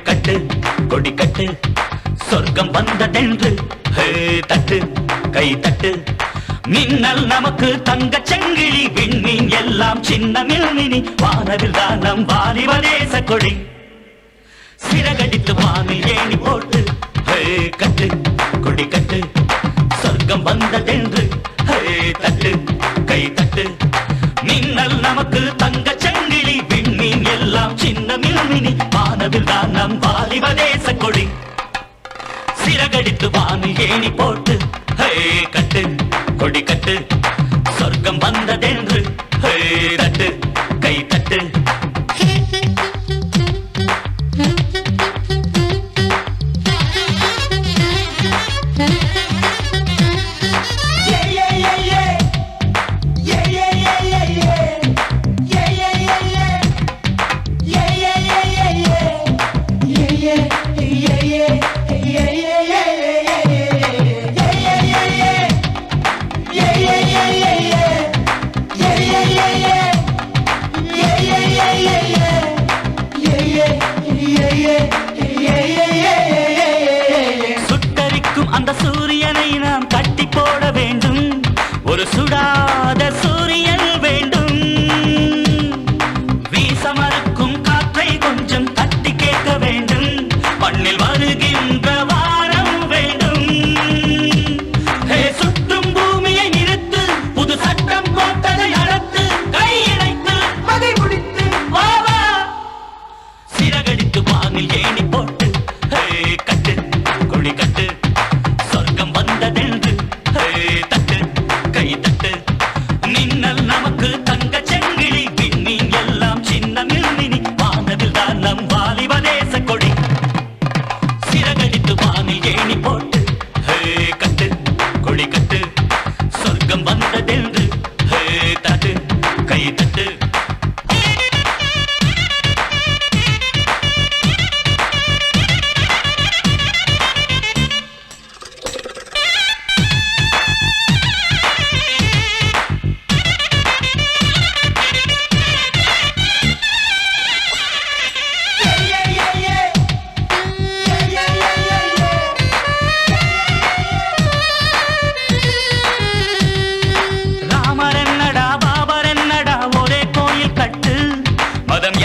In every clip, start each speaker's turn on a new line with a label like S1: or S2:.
S1: கட்டு கொடி கட்டு சொர்க்கம் வந்ததென்று தட்டு கை தட்டு மின்னல் நமக்கு தங்க சங்கிலி விண்மீன் எல்லாம் சின்ன மில்மினி வானவில் தான் நம் வாலிப தேச கொடி சிறகடித்து வானில் ஏணி போட்டு கட்டு கொடி கட்டு சொர்க்கம் வந்ததென்று தட்டு கை தட்டு மின்னல் நமக்கு தங்க சங்கிலி விண்மீன் எல்லாம் சின்ன மில்மினி வானவில் தான் நம் வாலிப தேச கொடி சிறகடித்து வானில் ஏணி போட்டு கட்டு கொடி கட்டு சொர்க்கம் வந்ததென்று தட்டு கை தட்டு சுட்டரிக்கும் அந்த சூரியனை நாம் கட்டி போட வேண்டும் ஒரு சுடாத சூரியன் வேண்டும் வீச மறுக்கும் காற்றை கொஞ்சம் தட்டி கேட்க வேண்டும் மண்ணில் வருகின்ற வாரம் வேண்டும் சுற்றும் பூமியை நிறுத்து புது சட்டம் போட்டதை அடத்து கையடைத்து அதை முடித்து வாவா சிறகடித்து வானில் ஏணி போட்டு கட்டு கொடி கட்டு சொர்க்கம் வந்ததென்று தட்டு கை தட்டு மின்னல் நமக்கு தங்க செங்கிலி விண்மீன் எல்லாம் சின்ன மில்மினி வானவில் தான் நம் வாலிப தேச கொடி சிறகடித்து வானில் ஏணி போட்டு கட்டு கொடி கட்டு சொர்க்கம் வந்ததென்று தட்டு கை தட்டு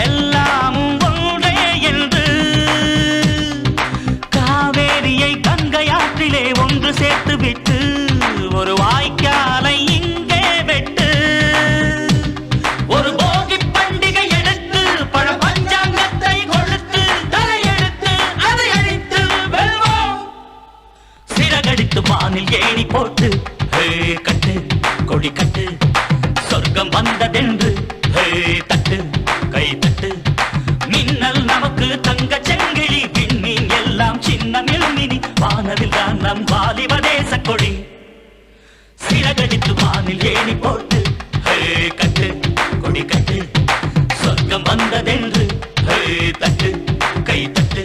S1: எல்லாமும் ஒன்றே என்று காவேரியை கங்கையாற்றிலே ஒன்று சேர்த்து விட்டு ஒரு வாய்க்காலை இங்கே வெட்டு ஒரு போகி பண்டிகை எடுத்து பழ பஞ்சாங்கத்தை கொடுத்து தலையெடுத்து அதை அழித்து வெல்வோம் சிறகடித்து வானில் ஏணி போட்டு கட்டு கொடி கட்டு சொர்க்கம் வந்ததென்று தட்டு கை தட்டு மின்னல் நமக்கு தங்க செங்கிலி விண்மீன் எல்லாம் சின்ன மில்மினி வானவில் தான் நம் வாலிப தேச கொடி சிறகடித்து வானில் ஏணி போட்டு கட்டு கொடி கட்டு சொர்க்கம் வந்ததென்று தட்டு கை தட்டு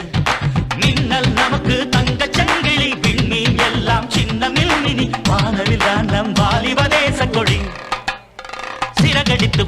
S1: மின்னல் நமக்கு தங்க செங்கிலி விண்மீன் எல்லாம் சின்ன மில்மினி வானவில் தான் நம் வாலிப தேச கொடி சிறகடித்து